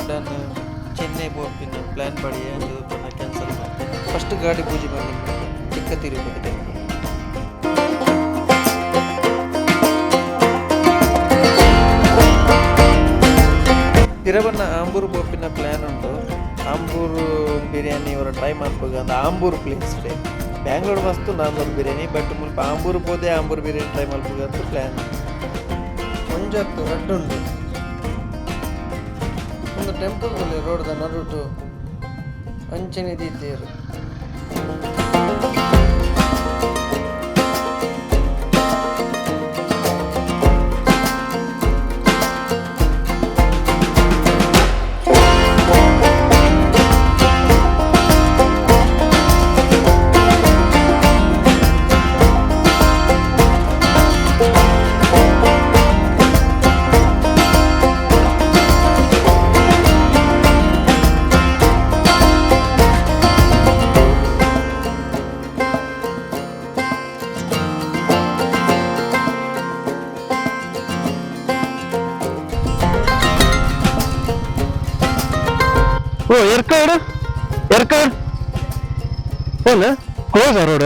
Sudden Chennai ಹೋಗ್ತೀನಿ plan ಮಾಡಿ ಅದು ಕ್ಯಾನ್ಸಲ್ ಮಾಡಿ ಫಸ್ಟ್ ಗಾಡಿ ಪೂಜೆ ಮಾಡಿ ಚಿಕ್ಕ ತಿರುಪತಿ ಟೆಂಪಲ್. ತಿರುವನ್ನ ಆಂಬೂರು ಬೋಪಿನ ಪ್ಲ್ಯಾನ್ ಉಂಟು. ಆಂಬೂರು ಬಿರಿಯಾನಿ ಅವರ ಟ್ರೈ ಮಾಡ್ಬೇಕು ಅಂತ ಆಂಬೂರು ಪ್ಲೇಸ್ ಡೇ ಬ್ಯಾಂಗ್ಳೂರ್ ಮಸ್ತು ನಾನ್ನೂರು ಬಿರಿಯಾನಿ ಬಟ್ ಮುಲ್ಪ ಆಂಬೂರು ಹೋದೆ ಆಂಬೂರು ಬಿರಿಯಾನಿ ಟ್ರೈ ಮಾಡ್ಬೇಕು ಅಂತ ಪ್ಲ್ಯಾನ್. ಒಂಜತ್ತು ರಡ್ಡುಂಡು ಒಂದು ಟೆಂಪಲ್ದಲ್ಲಿ ರೋಡ್ದ ನಡುಟು ಅಂಚನೆ ದೀತೇರು. ಓ Yercaud ಓನ ಕ್ಲೋಸ್ ಆ road.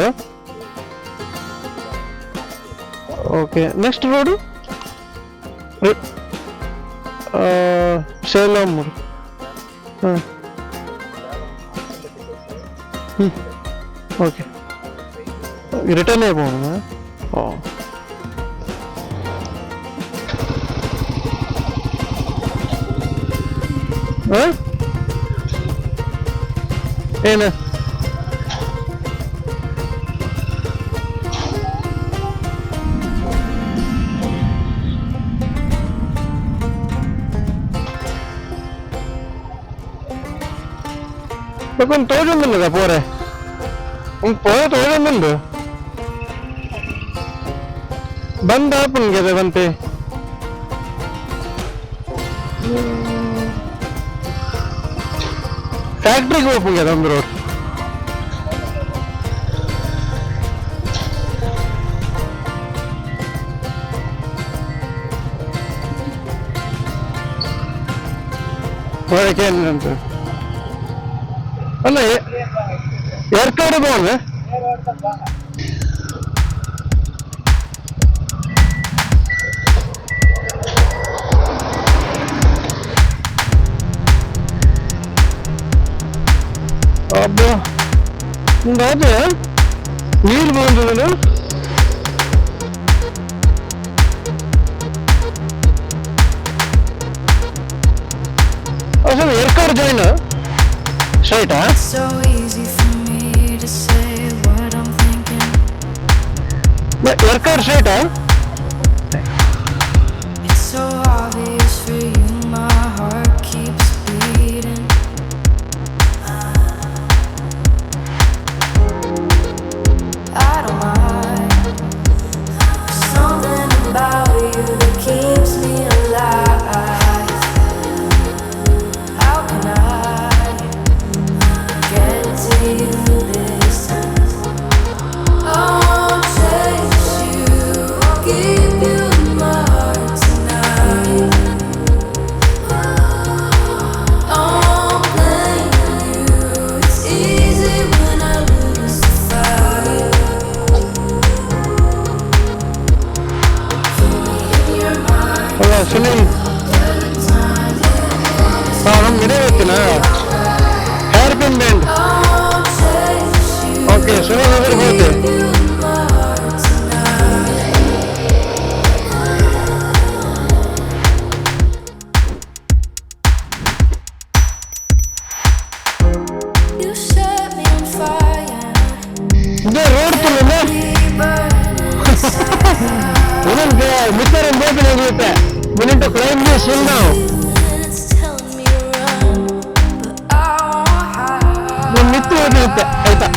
Okay next road Salem. ಹಾಂ ಓಕೆ ರಿಟರ್ನೇ போகணுமா? ஓ ಏನು ഇപ്പം തോന്നുന്നില്ല പോരെ പോയ തോന്നുന്നുണ്ട് ಬಂದಾಪನ್ಗೆ ಬಂತೆ ಫ್ಯಾಕ್ಟ್ರಿಗೆ ಹೋಗ್ಬೋದು ಒಂದು ರೋಡ್. ಅಂತ ಅಲ್ಲ Yercaud പോകണേ. అబ్బా అదే నీళ్ళు బాగుంటుంది. అసలు Yercaud జాయిన్ స్ట్రైటా? Yercaud స్ట్రైటా? ಸುನಿಲ್ ನಮ್ಮ ಇದೇ ಹೋಗ್ತೀನ hairpin bend. Okay Sunil ಅದ್ರ ಹೋಗ್ತೆ ಇದೇ ರೋಡ್ ತುಳಿನ ಮಿಕ್ಕರ್ ಬೋಟಿನ ಹೋಗುತ್ತೆ. We need to climb this hill now. ನಿಂತು ಹೋಗಿರುತ್ತೆ ಆಯ್ತಾ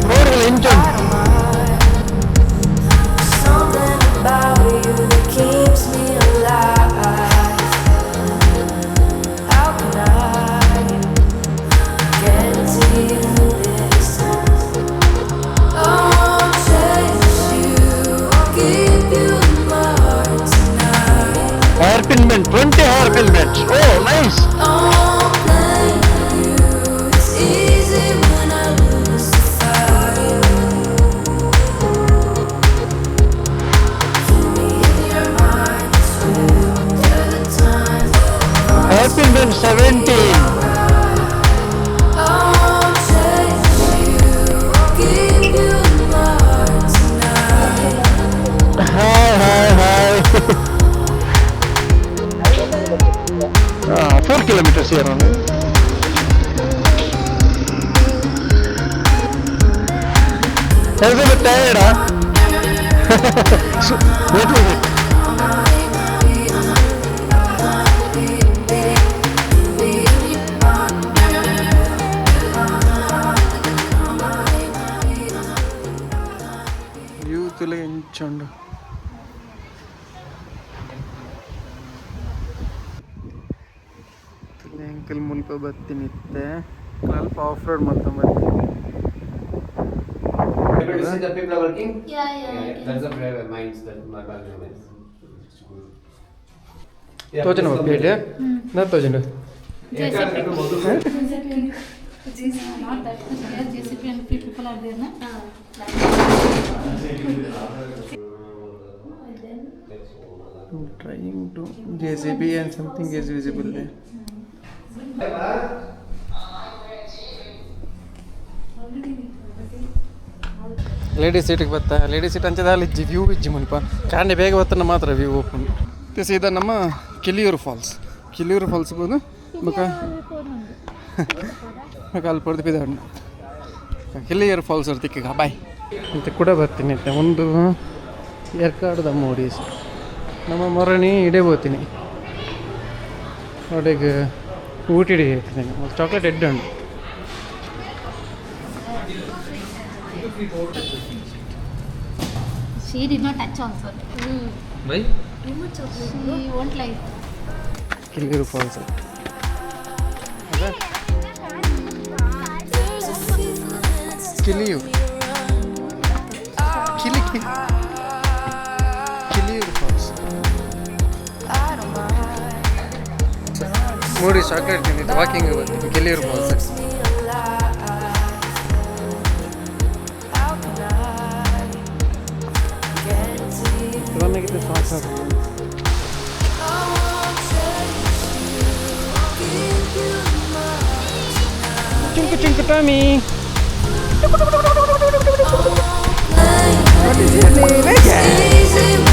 ರೋಡ್ಗಳ ಇಂಚು. Hairpin bend 20 hours helmet. Oh, nice. I've been 17. Hi. 4 kilometers here only. I was a bit tired, huh? So, what was it? Youth enchund. Ankle mulpa battinitte. ಸ್ವಲ್ಪ of road ಮಾಡ್ಕೊಂಡ್ ಬರ್ತೀನಿ. Able to see the people are working? Yeah. That's the prayer minds that my value is. ತೋಜನ ಪೇಟೆ ನಾ ತೋಜನ JCP. It is not that much there. JCP and few people are there, na? trying to JCB and something is visible there. Ladies ಸೀಟಿಗೆ ಬರ್ತಾ ladies seat ಅಂಚದ ಅಲ್ಲಿ view ಇಜ್ಜಿ ಮುಲ್ಪ ಕಾಂಡೆ ಬೇಗ ಬರ್ತನ ಮಾತ್ರ ವ್ಯೂ ಓಪನ್ ಸೀದಾ ನಮ್ಮ ಕಿಲಿಯೂರು ಫಾಲ್ಸ್ ಬೋದು ಬಕ ಅಲ್ಲಿ ಪಡೆದು ಬಿದ್ದಾಡ ಕಿಲಿಯೂರು ಫಾಲ್ಸ್ ಇರ್ತಿಕ್ಕ ಬಾಯ್ ಅಂತ ಕೂಡ ಬರ್ತೀನಿ ಅಂತ ಒಂದು ಎರ್ಕಾಡ್ದ ಮೋಡೀಸ್ ನಮ್ಮ ಮೊರಣಿ ಇಡೇ ಹೋಗ್ತೀನಿ ಅವಳಿಗೆ ಊಟಿಡಿ ಹೇಳ್ತೀನಿ ಚಾಕ್ಲೇಟ್ ಎಡ್ ಉಂಟು She did not touch also. Why? Too much of it. She won't like. Kiliyur falls Kiliyur falls ಮೂಡಿ ಚಾಕ್ಲೇಟ್ ತಿಂದಿದ್ದು ವಾಕಿಂಗ್ ಬಂದಿದ್ದು ಕಿಲಿಯೂರು ಫಾಲ್ಸ್ ನನಗಿದ್ದು ಸಾಕು Chunku Tommy. What is your name again?